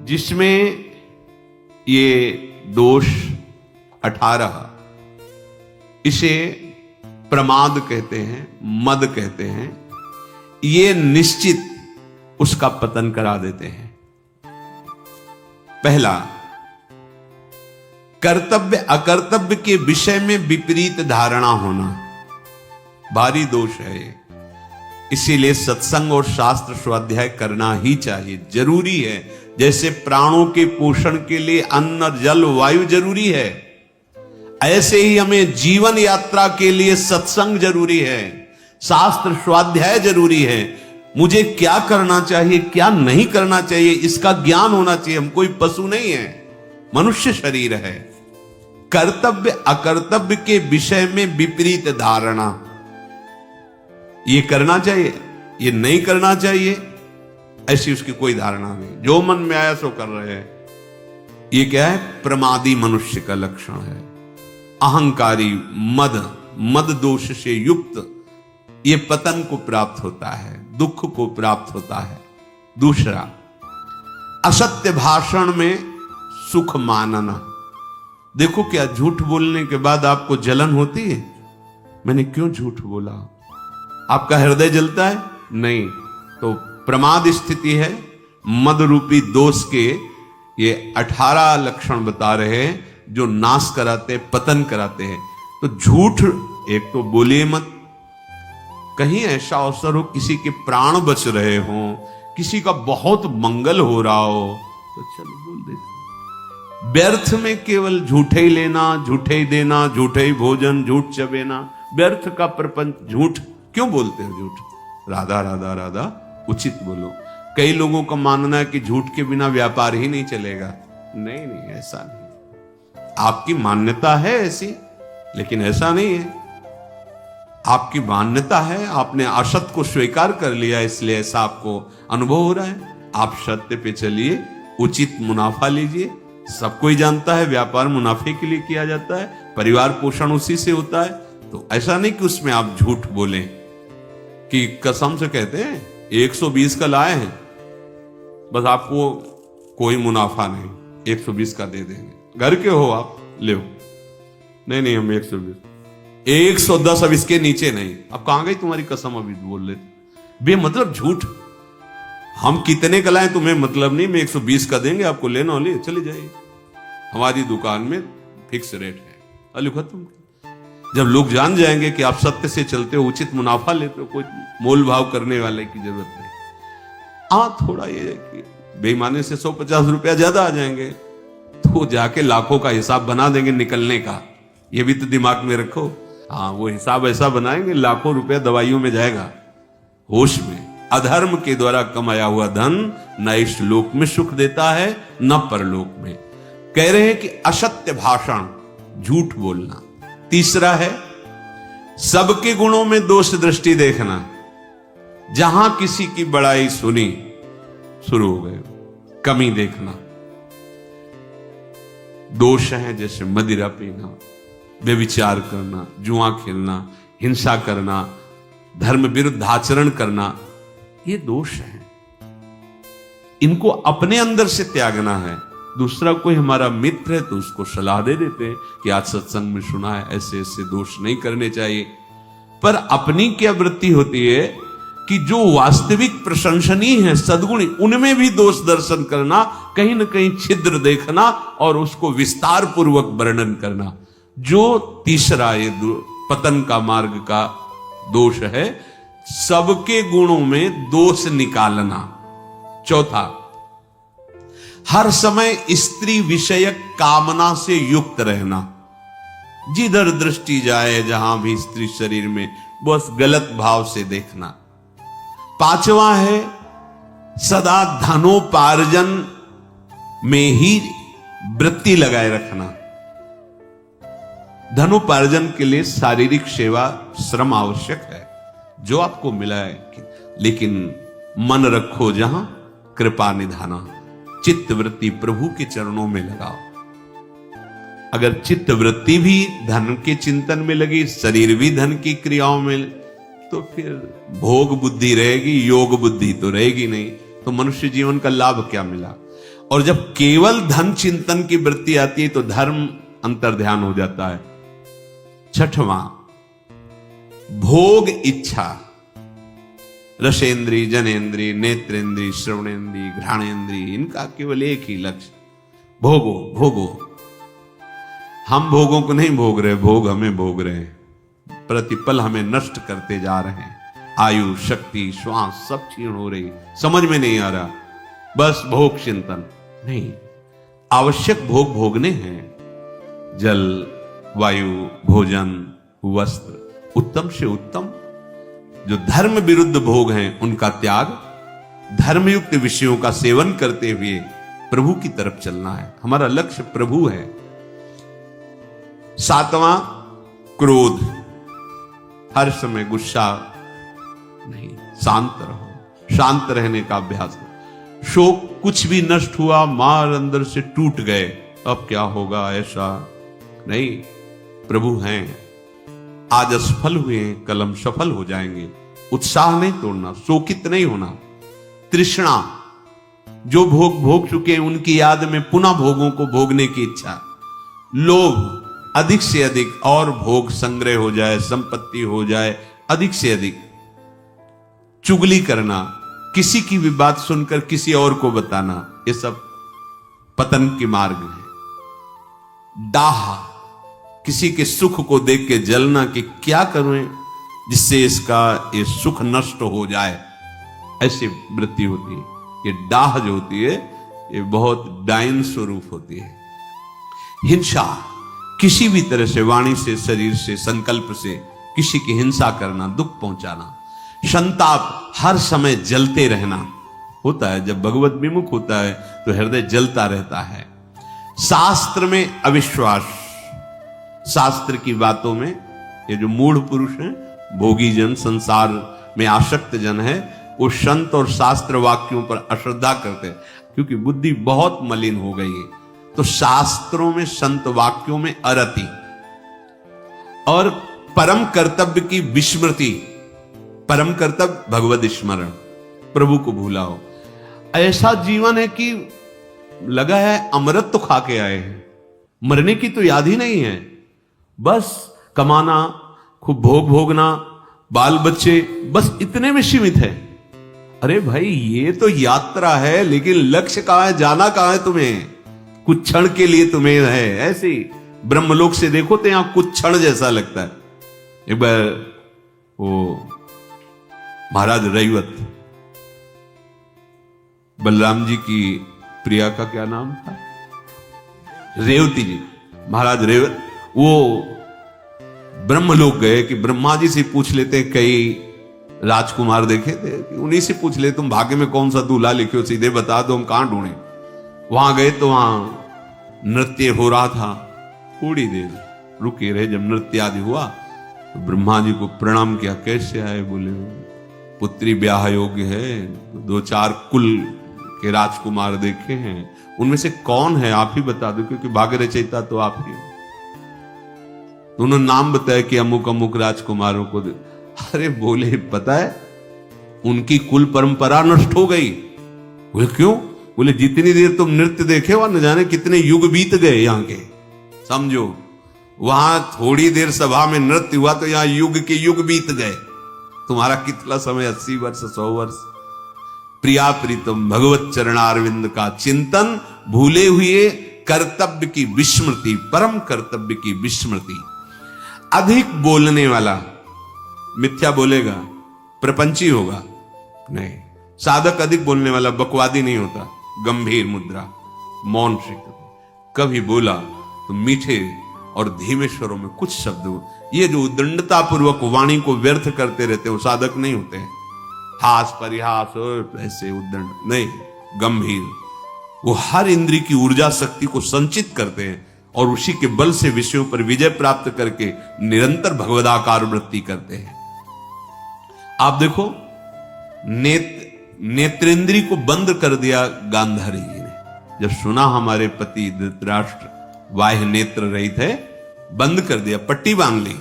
जिसमें ये दोष 18, इसे प्रमाद कहते हैं, मद कहते हैं, ये निश्चित उसका पतन करा देते हैं। पहला, कर्तव्य अकर्तव्य के विषय में विपरीत धारणा होना, भारी दोष है ये। इसीलिए सत्संग और शास्त्र स्वाध्याय करना ही चाहिए, जरूरी है। जैसे प्राणों के पोषण के लिए अन्न, जल, वायु जरूरी है, ऐसे ही हमें जीवन यात्रा के लिए सत्संग जरूरी है, शास्त्र स्वाध्याय जरूरी है। मुझे क्या करना चाहिए, क्या नहीं करना चाहिए, इसका ज्ञान होना चाहिए। हम कोई पशु नहीं है, मनुष्य शरीर है। कर्तव्य अकर्तव्य के विषय में विपरीत धारणा, ये करना चाहिए, ये नहीं करना चाहिए, ऐसी उसकी कोई धारणा नहीं, जो मन में आया सो कर रहे हैं। ये क्या है? प्रमादी मनुष्य का लक्षण है। अहंकारी, मद दोष से युक्त, ये पतन को प्राप्त होता है, दुख को प्राप्त होता है। दूसरा, असत्य भाषण में सुख मानना। देखो, क्या झूठ बोलने के बाद आपको जलन होती है? मैंने क्यों झूठ बोला? आपका हृदय जलता है? नहीं। तो प्रमाद स्थिति है। मद रूपी दोष के ये 18 लक्षण बता रहे हैं जो नाश कराते, पतन कराते हैं। तो झूठ एक तो बोलिए मत। कहीं ऐसा अवसर हो, किसी के प्राण बच रहे हो, किसी का बहुत मंगल हो रहा हो, तो चलो बोल देते। व्यर्थ में केवल झूठे ही लेना, झूठे ही देना, झूठे ही भोजन, झूठ चबेना, व्यर्थ का प्रपंच। झूठ क्यों बोलते हो? झूठ राधा राधा राधा उचित बोलो। कई लोगों का मानना है कि झूठ के बिना व्यापार ही नहीं चलेगा। नहीं नहीं, ऐसा नहीं। आपकी मान्यता है ऐसी, लेकिन ऐसा नहीं है। आपकी मान्यता है, आपने असत्य को स्वीकार कर लिया, इसलिए ऐसा आपको अनुभव हो रहा है। आप सत्य पे चलिए, उचित मुनाफा लीजिए। सबको ही जानता है व्यापार मुनाफे के लिए किया जाता है, परिवार पोषण उसी से होता है। तो ऐसा नहीं कि उसमें आप झूठ बोलें कि कसम से कहते हैं 120 का लाए हैं, बस आपको कोई मुनाफा नहीं, 120 का दे देंगे। घर के हो आप, ले हो। नहीं नहीं, हम 120, 110 अब इसके नीचे नहीं। अब कहां गई तुम्हारी कसम? अभी बोल लेते बेमतलब झूठ। हम कितने का लाए तुम्हें मतलब नहीं, मैं 120 का देंगे आपको, लेना हो ले, चले जाइए। हमारी दुकान में फिक्स रेट है, अली खत्म। जब लोग जान जाएंगे कि आप सत्य से चलते हो, उचित मुनाफा लेते हो, कोई मोल भाव करने वाले की जरूरत नहीं। थोड़ा ये कि बेईमानी से 150 रुपया ज्यादा आ जाएंगे, तो जाके लाखों का हिसाब बना देंगे निकलने का। ये भी तो दिमाग में रखो। वो हिसाब ऐसा बनाएंगे, लाखों रुपया दवाइयों में जाएगा। होश में, अधर्म के द्वारा कमाया हुआ धन न इस लोक में सुख देता है, न परलोक में। कह रहे हैं कि असत्य भाषण, झूठ बोलना। तीसरा है सबके गुणों में दोष दृष्टि देखना। जहां किसी की बड़ाई सुनी, शुरू हो गए कमी देखना। दोष है जैसे मदिरा पीना, व्यभिचार करना, जुआ खेलना, हिंसा करना, धर्म विरुद्ध आचरण करना, ये दोष है। इनको अपने अंदर से त्यागना है। दूसरा कोई हमारा मित्र है तो उसको सलाह दे देते हैं कि आज सत्संग में सुना है, ऐसे ऐसे दोष नहीं करने चाहिए। पर अपनी क्या वृत्ति होती है कि जो वास्तविक प्रशंसनीय है, सद्गुणी, उनमें भी दोष दर्शन करना, कहीं ना कहीं छिद्र देखना और उसको विस्तार पूर्वक वर्णन करना। जो तीसरा ये पतन का मार्ग का दोष है, सबके गुणों में दोष निकालना। चौथा, हर समय स्त्री विषयक कामना से युक्त रहना। जिधर दृष्टि जाए, जहां भी स्त्री शरीर में, बस गलत भाव से देखना। पांचवा है सदा धनोपार्जन में ही वृत्ति लगाए रखना। धनोपार्जन के लिए शारीरिक सेवा, श्रम आवश्यक है, जो आपको मिला है, लेकिन मन रखो जहां कृपा निधाना। चित्त वृत्ति प्रभु के चरणों में लगाओ। अगर चित्त वृत्ति भी धन के चिंतन में लगी, शरीर भी धन की क्रियाओं में, तो फिर भोग बुद्धि रहेगी, योग बुद्धि तो रहेगी नहीं। तो मनुष्य जीवन का लाभ क्या मिला? और जब केवल धन चिंतन की वृत्ति आती है तो धर्म अंतर्ध्यान हो जाता है। छठवां, भोग इच्छा। रसेंद्री, जनेन्द्री, नेत्रेंद्री, श्रवणेन्द्री, घ्राणेन्द्री, इनका केवल एक ही लक्ष्य, भोगो भोगो। हम भोगों को नहीं भोग रहे, भोग हमें भोग रहे हैं। प्रतिपल हमें नष्ट करते जा रहे हैं। आयु, शक्ति, श्वास सब क्षीण हो रही, समझ में नहीं आ रहा। बस भोग चिंतन नहीं, आवश्यक भोग भोगने हैं। जल, वायु, भोजन, वस्त्र, उत्तम से उत्तम। जो धर्म विरुद्ध भोग हैं उनका त्याग, धर्मयुक्त विषयों का सेवन करते हुए प्रभु की तरफ चलना है। हमारा लक्ष्य प्रभु है। सातवां, क्रोध। हर समय गुस्सा नहीं, शांत रहो, शांत रहने का अभ्यास करो। शोक, कुछ भी नष्ट हुआ, मार अंदर से टूट गए, अब क्या होगा, ऐसा नहीं। प्रभु हैं, आज असफल हुए, कल सफल हो जाएंगे। उत्साह नहीं तोड़ना, शोकित नहीं होना। तृष्णा, जो भोग भोग चुके हैं उनकी याद में पुनः भोगों को भोगने की इच्छा। लोभ, अधिक से अधिक और भोग संग्रह हो जाए, संपत्ति हो जाए, अधिक से अधिक। चुगली करना, किसी की भी बात सुनकर किसी और को बताना, ये सब पतन के मार्ग है। दाह, किसी के सुख को देख के जलना कि क्या करूं जिससे इसका ये सुख नष्ट हो जाए, ऐसी वृत्ति होती है। ये दाह जो होती है ये बहुत डायन स्वरूप होती है। हिंसा, किसी भी तरह से, वाणी से, शरीर से, संकल्प से किसी की हिंसा करना, दुख पहुंचाना। संताप, हर समय जलते रहना होता है। जब भगवत विमुख होता है तो हृदय जलता रहता है। शास्त्र में अविश्वास, शास्त्र की बातों में ये जो मूढ़ पुरुष हैं, भोगी जन, संसार में आसक्त जन है, वो संत और शास्त्र वाक्यों पर अश्रद्धा करते हैं क्योंकि बुद्धि बहुत मलिन हो गई है। तो शास्त्रों में, संत वाक्यों में अरति और परम कर्तव्य की विस्मृति। परम कर्तव्य भगवत स्मरण, प्रभु को भूला हो। ऐसा जीवन है कि लगा है अमृत तो खा के आए हैं, मरने की तो याद ही नहीं है। बस कमाना, खूब भोग भोगना, बाल बच्चे, बस इतने में सीमित है। अरे भाई, ये तो यात्रा है, लेकिन लक्ष्य कहां है, जाना कहां है तुम्हें? कुछ क्षण के लिए तुम्हें है। ऐसे ब्रह्मलोक से देखो तो यहां कुछ क्षण जैसा लगता है। एक बार वो महाराज रैवत, बलराम जी की प्रिया का क्या नाम था, रेवती जी, महाराज रेवत, वो ब्रह्मलोक गए कि ब्रह्मा जी से पूछ लेते, कई राजकुमार देखे थे, उन्हीं से पूछ ले तुम भाग्य में कौन सा दूल्हा लिखे हो, सीधे बता दो, हम कहां ढूंढे। वहां गए तो वहां नृत्य हो रहा था। थोड़ी देर रुके रहे, जब नृत्य आदि हुआ तो ब्रह्मा जी को प्रणाम किया। कैसे आए? बोले पुत्री ब्याह योग्य है, 2-4 कुल के राजकुमार देखे हैं, उनमें से कौन है आप ही बता दो, क्योंकि भाग्य रचयिता तो आप ही हो। तो उन्होंने नाम बताया कि अमुक अमुक राजकुमारों को। अरे बोले, पता है उनकी कुल परंपरा नष्ट हो गई। बोले क्यों? बोले जितनी देर तुम नृत्य देखे हो, न जाने कितने युग बीत गए यहाँ के। समझो, वहां थोड़ी देर सभा में नृत्य हुआ तो यहां युग के युग बीत गए। तुम्हारा कितना समय, 80 वर्ष, 100 वर्ष। प्रिया प्रीतम भगवत चरणारविंद का चिंतन, भूले हुए कर्तव्य की विस्मृति, परम कर्तव्य की विस्मृति। अधिक बोलने वाला मिथ्या बोलेगा, प्रपंची होगा। नहीं, साधक अधिक बोलने वाला बकवादी नहीं होता। गंभीर मुद्रा, मौन से कभी बोला तो मीठे और धीमे स्वरों में कुछ शब्द। ये जो उद्दंडता पूर्वक वाणी को व्यर्थ करते रहते हैं, वो साधक नहीं होते हैं। हास परिहास ऐसे उद्दंड नहीं, गंभीर। वो हर इंद्री की ऊर्जा शक्ति को संचित करते हैं और उसी के बल से विषयों पर विजय प्राप्त करके निरंतर भगवदाकार वृत्ति करते हैं। आप देखो, नेत्रेंद्री को बंद कर दिया गांधारी जी ने। जब सुना हमारे पति धृतराष्ट्र बाह्य नेत्र रहित है, बंद कर दिया, पट्टी बांध ली।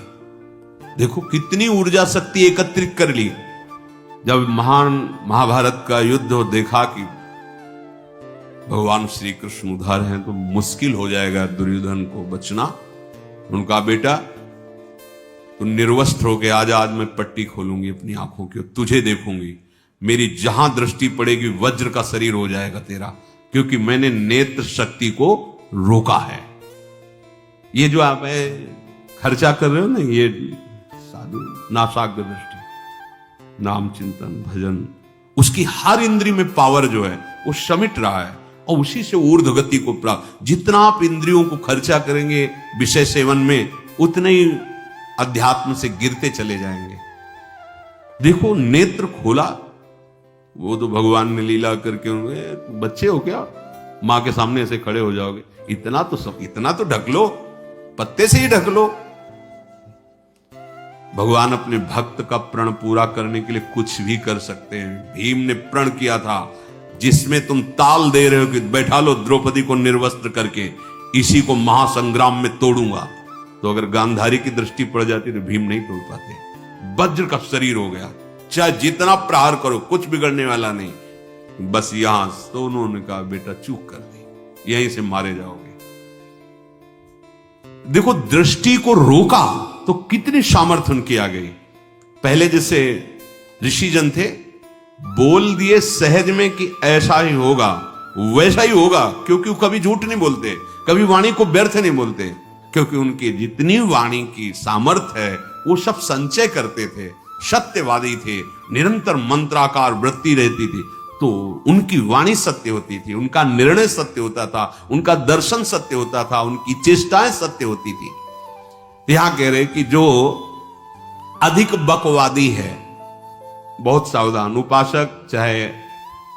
देखो कितनी ऊर्जा शक्ति एकत्रित कर ली। जब महान महाभारत का युद्ध हो, देखा कि भगवान श्री कृष्ण उधर हैं तो मुश्किल हो जाएगा दुर्योधन को बचना। उनका बेटा तू निर्वस्त्र होके आजा, आज मैं पट्टी खोलूंगी अपनी आंखों की, तुझे देखूंगी, मेरी जहां दृष्टि पड़ेगी वज्र का शरीर हो जाएगा तेरा, क्योंकि मैंने नेत्र शक्ति को रोका है। ये जो आप खर्चा कर रहे हो ना, ये साधु नासाग्र दृष्टि, नाम चिंतन भजन, उसकी हर इंद्री में पावर जो है वो समिट रहा है और उसी से ऊर्ध्व गति को प्राप्त। जितना आप इंद्रियों को खर्चा करेंगे विषय सेवन में, उतने ही अध्यात्म से गिरते चले जाएंगे। देखो नेत्र खोला, वो तो भगवान ने लीला करके, बच्चे हो क्या, मां के सामने ऐसे खड़े हो जाओगे, इतना तो ढक लो, पत्ते से ही ढक लो। भगवान अपने भक्त का प्रण पूरा करने के लिए कुछ भी कर सकते हैं। भीम ने प्रण किया था, जिसमें तुम ताल दे रहे हो कि बैठा लो द्रौपदी को निर्वस्त्र करके, इसी को महासंग्राम में तोड़ूंगा। तो अगर गांधारी की दृष्टि पड़ जाती तो भीम नहीं तोड़ पाते। वज्र का शरीर हो गया, चाहे जितना प्रहार करो कुछ बिगड़ने वाला नहीं। बस यहां तो उन्होंने कहा बेटा चूक कर दी, यहीं से मारे जाओगे। देखो दृष्टि को रोका तो कितनी सामर्थ्य उनकी आ गई। पहले जैसे ऋषिजन थे, बोल दिए सहज में कि ऐसा ही होगा, वैसा ही होगा, क्योंकि वो कभी झूठ नहीं बोलते, कभी वाणी को व्यर्थ नहीं बोलते, क्योंकि उनकी जितनी वाणी की सामर्थ्य है वो सब संचय करते थे, सत्यवादी थे, निरंतर मंत्राकार वृत्ति रहती थी, तो उनकी वाणी सत्य होती थी, उनका निर्णय सत्य होता था, उनका दर्शन सत्य होता था, उनकी चेष्टाएं सत्य होती थी। यहां कह रहे कि जो अधिक बकवादी है, बहुत सावधान। उपासक चाहे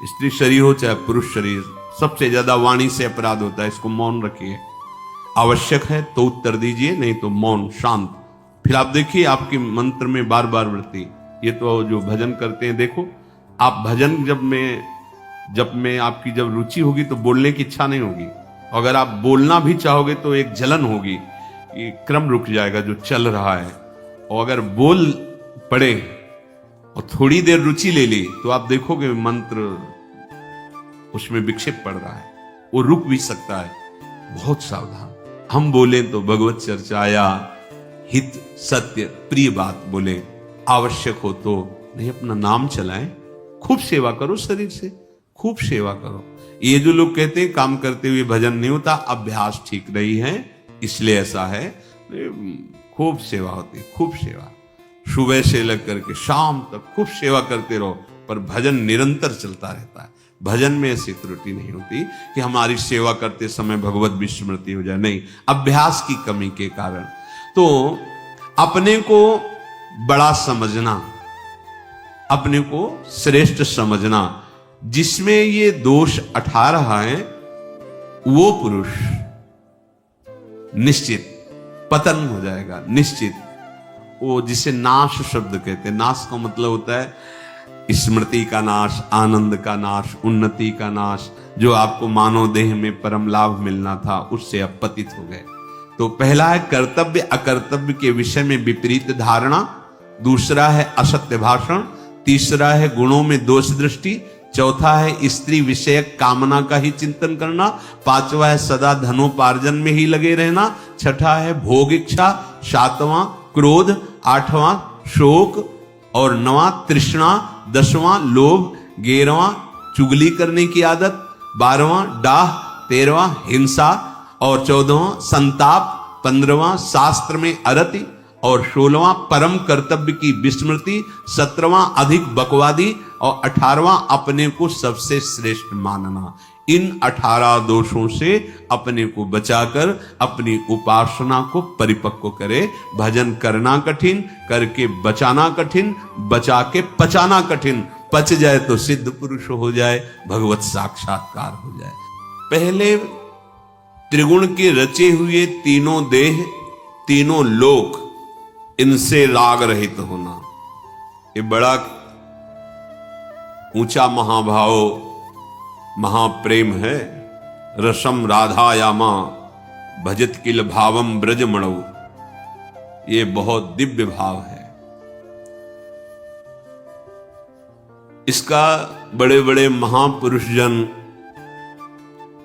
स्त्री शरीर हो चाहे पुरुष शरीर, सबसे ज्यादा वाणी से अपराध होता है, इसको मौन रखिए। आवश्यक है तो उत्तर दीजिए, नहीं तो मौन शांत। फिर आप देखिए आपके मंत्र में बार बार वृत्ति, ये तो जो भजन करते हैं, देखो आप भजन जब में आपकी जब रुचि होगी तो बोलने की इच्छा नहीं होगी, अगर आप बोलना भी चाहोगे तो एक जलन होगी, ये क्रम रुक जाएगा जो चल रहा है। और अगर बोल पड़े और थोड़ी देर रुचि ले ली तो आप देखोगे मंत्र उसमें विक्षेप पड़ रहा है, वो रुक भी सकता है। बहुत सावधान। हम बोले तो भगवत चर्चा या हित सत्य प्रिय बात बोले, आवश्यक हो तो नहीं अपना नाम चलाएं, खूब सेवा करो, शरीर से खूब सेवा करो। ये जो लोग कहते हैं काम करते हुए भजन नहीं होता, अभ्यास ठीक नहीं है इसलिए ऐसा है। खूब सेवा होती, खूब सेवा, सुबह से लेकर के शाम तक खूब सेवा करते रहो, पर भजन निरंतर चलता रहता है। भजन में ऐसी त्रुटि नहीं होती कि हमारी सेवा करते समय भगवत विस्मृति हो जाए, नहीं, अभ्यास की कमी के कारण। तो अपने को बड़ा समझना, अपने को श्रेष्ठ समझना, जिसमें ये दोष 18 है, वो पुरुष निश्चित पतन हो जाएगा, निश्चित। वो जिसे नाश शब्द कहते हैं, नाश का मतलब होता है स्मृति का नाश, आनंद का नाश, उन्नति का नाश, जो आपको मानव देह में परम लाभ मिलना था उससे अब पतित हो गए। तो पहला है कर्तव्य अकर्तव्य के विषय में विपरीत धारणा, दूसरा है असत्य भाषण, तीसरा है गुणों में दोष दृष्टि, चौथा है स्त्री विषयक कामना का ही चिंतन करना, पांचवा है सदा धनोपार्जन में ही लगे रहना, छठा है भोग इच्छा, सातवां क्रोध, आठवां शोक और नवां तृष्णा, 10वां लोभ, 11वां चुगली करने की आदत, 12वां डाह, 13वां हिंसा और 14वां संताप, 15वां शास्त्र में अरति और 16वां परम कर्तव्य की विस्मृति, 17वां अधिक बकवादी और 18वां अपने को सबसे श्रेष्ठ मानना। इन 18 दोषों से अपने को बचाकर अपनी उपासना को परिपक्व करे। भजन करना कठिन, करके बचाना कठिन, बचा के पचाना कठिन, पच जाए तो सिद्ध पुरुष हो जाए, भगवत साक्षात्कार हो जाए। पहले त्रिगुण के रचे हुए तीनों देह, तीनों लोक, इनसे राग रहित होना, ये बड़ा ऊंचा महाभाव महाप्रेम है। रसम राधायामा भजत किल भावम ब्रजमणौ, ये बहुत दिव्य भाव है। इसका बड़े बड़े महापुरुष जन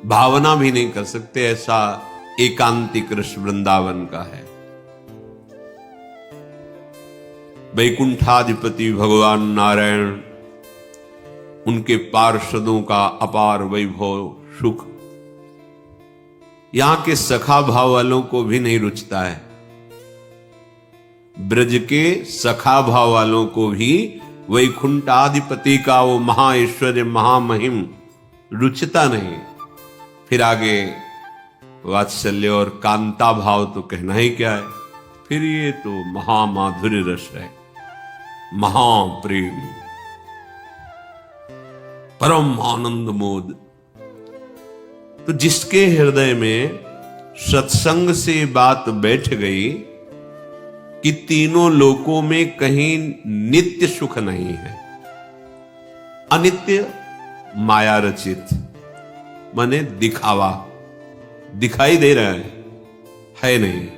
भावना भी नहीं कर सकते, ऐसा एकांतिक रस वृंदावन का है। वैकुंठाधिपति भगवान नारायण, उनके पार्षदों का अपार वैभव सुख यहां के सखा भाव वालों को भी नहीं रुचता है। ब्रज के सखा भाव वालों को भी वैकुंठाधिपति का वो महाऐश्वर्य महामहिम रुचता नहीं। फिर आगे वात्सल्य और कांता भाव तो कहना ही क्या है, फिर ये तो महामाधुर्य रस है, महाप्रेम, परम आनंद मोद। तो जिसके हृदय में सत्संग से बात बैठ गई कि तीनों लोकों में कहीं नित्य सुख नहीं है, अनित्य माया रचित, माने दिखावा, दिखाई दे रहा है नहीं।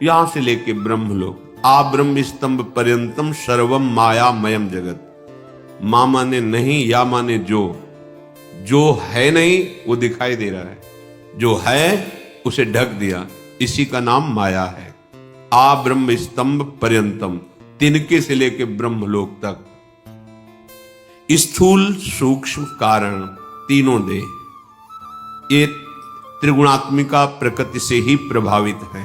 यहां से लेके ब्रह्मलोक, आ ब्रह्म स्तंभ पर्यंतम सर्वम मायामयम जगत। मां माने नहीं, या माने जो है नहीं वो दिखाई दे रहा है, जो है उसे ढक दिया, इसी का नाम माया है। आ ब्रह्म स्तंभ पर्यंतम, तिनके से लेके ब्रह्मलोक तक, स्थूल सूक्ष्म कारण तीनों देह ये त्रिगुणात्मिका प्रकृति से ही प्रभावित है।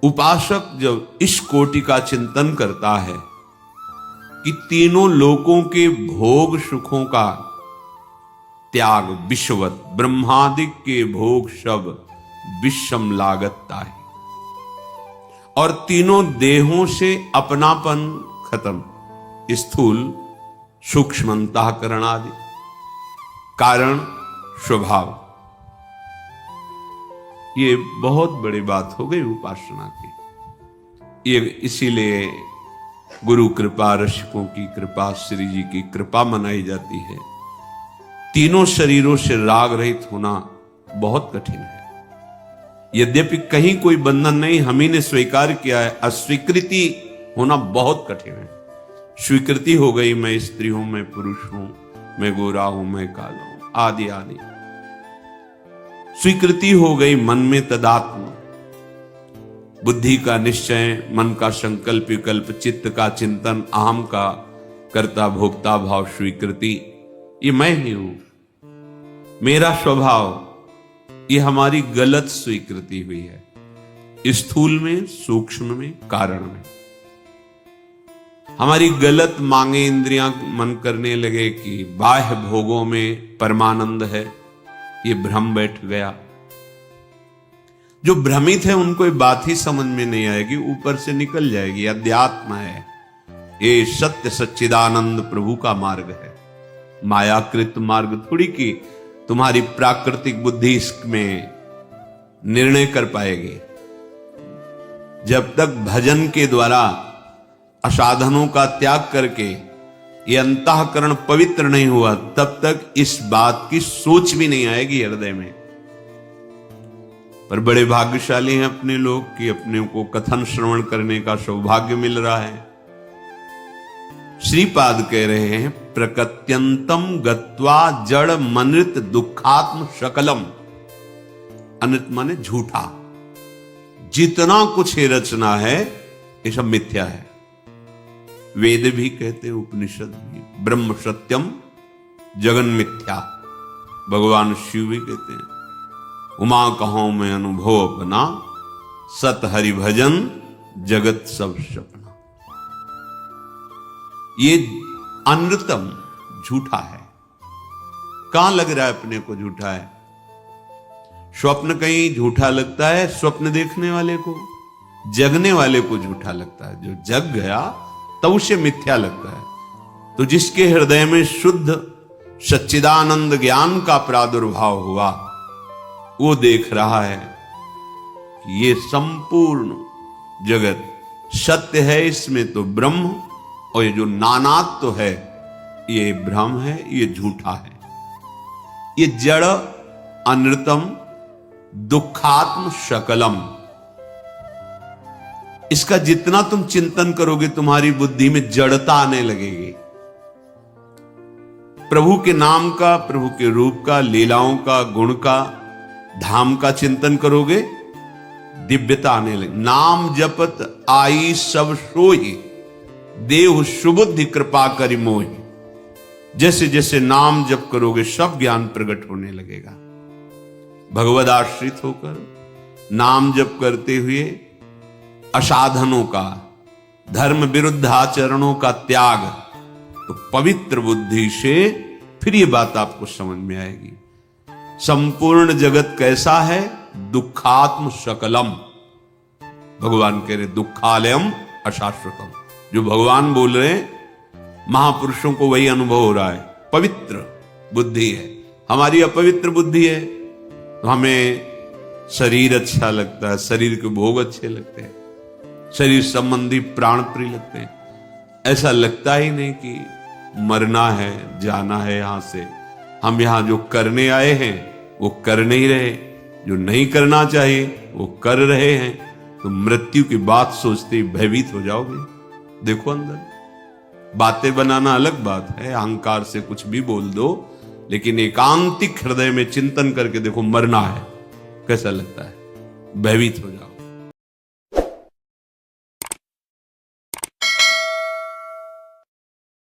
उपासक जब इस कोटि का चिंतन करता है कि तीनों लोकों के भोग सुखों का त्याग विश्ववत, ब्रह्मादिक के भोग सब विषम लागता है, और तीनों देहों से अपनापन खत्म, स्थूल सूक्ष्म अंतःकरण आदि कारण स्वभाव, ये बहुत बड़ी बात हो गई उपासना की। ये इसीलिए गुरु कृपा, रसिकों की कृपा, श्री जी की कृपा मनाई जाती है। तीनों शरीरों से राग रहित होना बहुत कठिन है। यद्यपि कहीं कोई बंधन नहीं, हम ही ने स्वीकार किया है, अस्वीकृति होना बहुत कठिन है। स्वीकृति हो गई, मैं स्त्री हूं, मैं पुरुष हूं, मैं गोरा हूं, मैं काला हूं, आदि आदि। स्वीकृति हो गई मन में तदात्म, बुद्धि का निश्चय, मन का संकल्प विकल्प, चित्त का चिंतन, अहम का कर्ता भोक्ता भाव, स्वीकृति, ये मैं ही हूं, मेरा स्वभाव, ये हमारी गलत स्वीकृति हुई है। स्थूल में, सूक्ष्म में, कारण में हमारी गलत मांगे, इंद्रियां मन करने लगे कि बाह्य भोगों में परमानंद है, ये भ्रम बैठ गया। जो भ्रमित है उनको ये बात ही समझ में नहीं आएगी, ऊपर से निकल जाएगी। अध्यात्म है, ये सत्य सच्चिदानंद प्रभु का मार्ग है, मायाकृत मार्ग थोड़ी कि तुम्हारी प्राकृतिक बुद्धि इसमें निर्णय कर पाएगी। जब तक भजन के द्वारा असाधनों का त्याग करके ये अंतःकरण पवित्र नहीं हुआ, तब तक इस बात की सोच भी नहीं आएगी हृदय में। पर बड़े भाग्यशाली हैं अपने लोग कि अपने को कथन श्रवण करने का सौभाग्य मिल रहा है। श्रीपाद कह रहे हैं, प्रकृत्यंतम गत्वा जड़ मनृत दुखात्म शकलम। अनृत माने झूठा, जितना कुछ ये रचना है ये सब मिथ्या है। वेद भी कहते हैं, उपनिषद भी, ब्रह्म सत्यम जगन मिथ्या। भगवान शिव भी कहते हैं, उमा कहो मैं अनुभव अपना, सत हरि भजन जगत सब सपना। ये अनृतम झूठा है। कहां लग रहा है अपने को झूठा है? स्वप्न कहीं झूठा लगता है स्वप्न देखने वाले को, जगने वाले को झूठा लगता है। जो जग गया तब उसे मिथ्या लगता है। तो जिसके हृदय में शुद्ध सच्चिदानंद ज्ञान का प्रादुर्भाव हुआ, वो देख रहा है कि ये संपूर्ण जगत सत्य है, इसमें तो ब्रह्म, और ये जो नानात्व तो है ये भ्रम है, ये झूठा है, ये जड़ अनृतम दुखात्म शकलम। इसका जितना तुम चिंतन करोगे तुम्हारी बुद्धि में जड़ता आने लगेगी। प्रभु के नाम का, प्रभु के रूप का, लीलाओं का, गुण का, धाम का चिंतन करोगे, दिव्यता आने लगे। नाम जपत आई सब सोई, देव सुबुद्धि कृपा करि मोहि। जैसे जैसे नाम जप करोगे सब ज्ञान प्रकट होने लगेगा। भगवद आश्रित होकर नाम जप करते हुए असाधनों का, धर्म विरुद्ध आचरणों का त्याग, तो पवित्र बुद्धि से फिर ये बात आपको समझ में आएगी। संपूर्ण जगत कैसा है? दुखात्म सकलम। भगवान कह रहे दुखालयम अशाश्वतम। जो भगवान बोल रहे हैं, महापुरुषों को वही अनुभव हो रहा है। पवित्र बुद्धि है, हमारी अपवित्र बुद्धि है तो हमें शरीर अच्छा लगता है, शरीर के भोग अच्छे लगते हैं, शरीर संबंधी प्राण प्रिय लगते हैं। ऐसा लगता ही नहीं कि मरना है, जाना है यहां से। हम यहां जो करने आए हैं वो कर नहीं रहे, जो नहीं करना चाहिए वो कर रहे हैं। तो मृत्यु की बात सोचते ही भयभीत हो जाओगे। देखो अंदर, बातें बनाना अलग बात है, अहंकार से कुछ भी बोल दो, लेकिन एकांतिक हृदय में चिंतन करके देखो मरना है, कैसा लगता है? भयभीत हो जाओ।